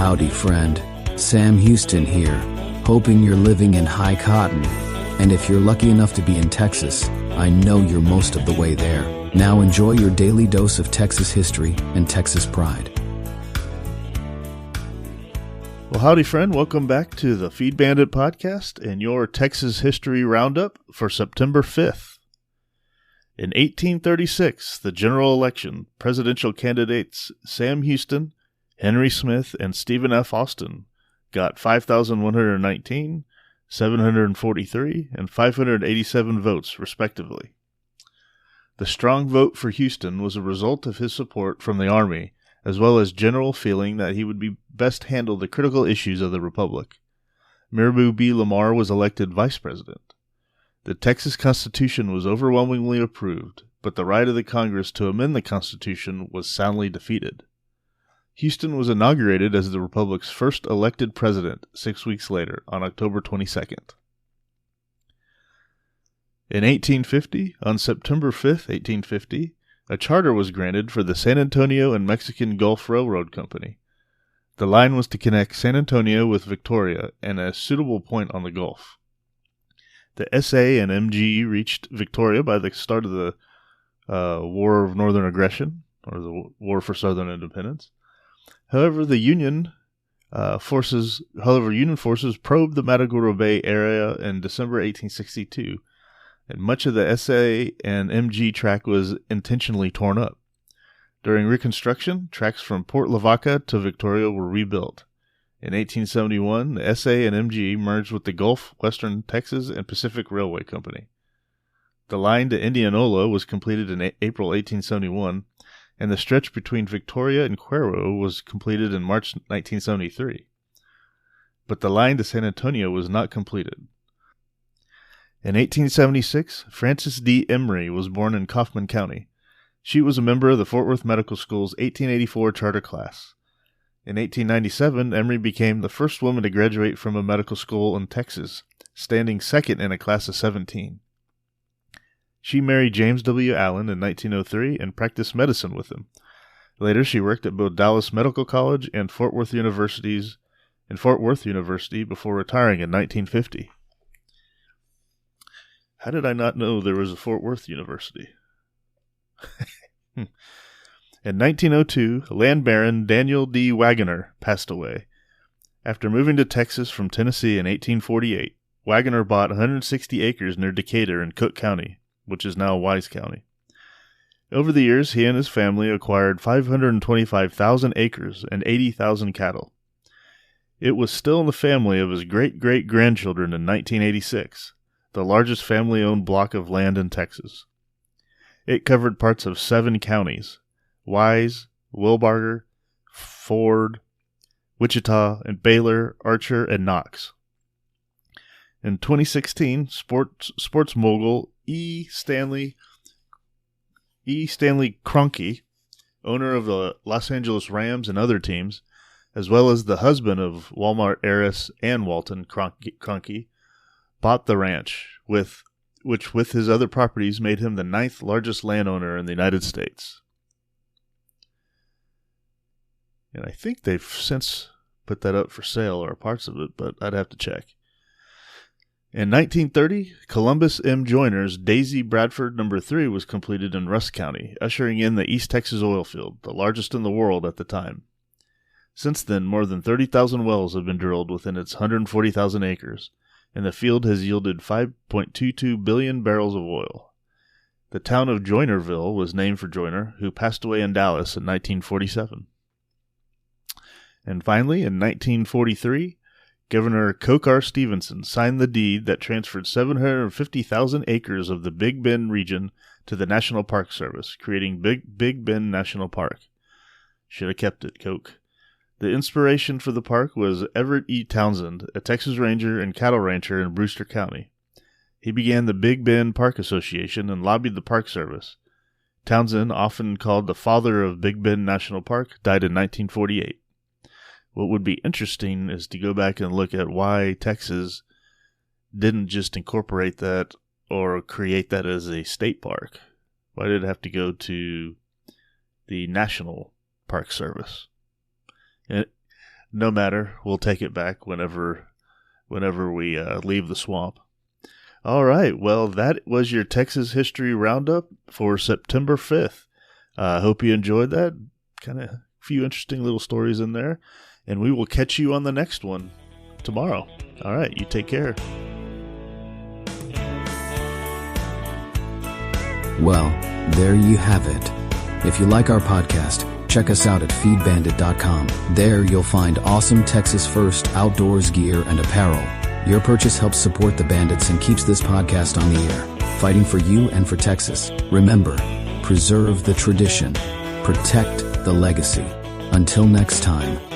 Howdy, friend. Sam Houston here, hoping you're living in high cotton. And if you're lucky enough to be in Texas, I know you're most of the way there. Now enjoy your daily dose of Texas history and Texas pride. Well, howdy, friend. Welcome back to the Feed Bandit podcast and your Texas History Roundup for September 5th. In 1836, the general election, presidential candidates Sam Houston, Henry Smith, and Stephen F. Austin got 5,119, 743, and 587 votes, respectively. The strong vote for Houston was a result of his support from the Army, as well as general feeling that he would be best handle the critical issues of the Republic. Mirabeau B. Lamar was elected vice president. The Texas Constitution was overwhelmingly approved, but the right of the Congress to amend the Constitution was soundly defeated. Houston was inaugurated as the Republic's first elected president 6 weeks later, on October 22nd. In 1850, on September 5th, 1850, a charter was granted for the San Antonio and Mexican Gulf Railroad Company. The line was to connect San Antonio with Victoria and a suitable point on the Gulf. The SA and MG reached Victoria by the start of the War of Northern Aggression, or the War for Southern Independence. However, Union forces probed the Matagorda Bay area in December 1862, and much of the SA and MG track was intentionally torn up. During Reconstruction, tracks from Port Lavaca to Victoria were rebuilt. In 1871, the SA and MG merged with the Gulf, Western Texas, and Pacific Railway Company. The line to Indianola was completed in April 1871, and the stretch between Victoria and Cuero was completed in March 1973. But the line to San Antonio was not completed. In 1876, Frances D. Emery was born in Kaufman County. She was a member of the Fort Worth Medical School's 1884 charter class. In 1897, Emery became the first woman to graduate from a medical school in Texas, standing second in a class of 17. She married James W. Allen in 1903 and practiced medicine with him. Later, she worked at both Dallas Medical College and Fort Worth University before retiring in 1950. How did I not know there was a Fort Worth University? In 1902, land baron Daniel D. Wagoner passed away. After moving to Texas from Tennessee in 1848, Wagoner bought 160 acres near Decatur in Cook County, which is now Wise County. Over the years, he and his family acquired 525,000 acres and 80,000 cattle. It was still in the family of his great-great-grandchildren in 1986, the largest family-owned block of land in Texas. It covered parts of 7 counties: Wise, Wilbarger, Ford, Wichita, and Baylor, Archer, and Knox. In 2016, sports mogul E. Stanley Kroenke, owner of the Los Angeles Rams and other teams, as well as the husband of Walmart heiress Ann Walton Kroenke, bought the ranch, which with his other properties made him the 9th largest landowner in the United States. And I think they've since put that up for sale, or parts of it, but I'd have to check. In 1930, Columbus M. Joyner's Daisy Bradford No. 3 was completed in Rusk County, ushering in the East Texas oil field, the largest in the world at the time. Since then, more than 30,000 wells have been drilled within its 140,000 acres, and the field has yielded 5.22 billion barrels of oil. The town of Joynerville was named for Joyner, who passed away in Dallas in 1947. And finally, in 1943, Governor Coke Stevenson signed the deed that transferred 750,000 acres of the Big Bend region to the National Park Service, creating Big Bend National Park. Should have kept it, Coke. The inspiration for the park was Everett E. Townsend, a Texas Ranger and cattle rancher in Brewster County. He began the Big Bend Park Association and lobbied the Park Service. Townsend, often called the father of Big Bend National Park, died in 1948. What would be interesting is to go back and look at why Texas didn't just incorporate that or create that as a state park. Why did it have to go to the National Park Service? And no matter. We'll take it back whenever we leave the swamp. All right. Well, that was your Texas History Roundup for September 5th. I hope you enjoyed that. Kind of a few interesting little stories in there. And we will catch you on the next one tomorrow. All right. You take care. Well, there you have it. If you like our podcast, check us out at feedbandit.com. There you'll find awesome Texas First outdoors gear and apparel. Your purchase helps support the Bandits and keeps this podcast on the air, fighting for you and for Texas. Remember, preserve the tradition, protect the legacy. Until next time.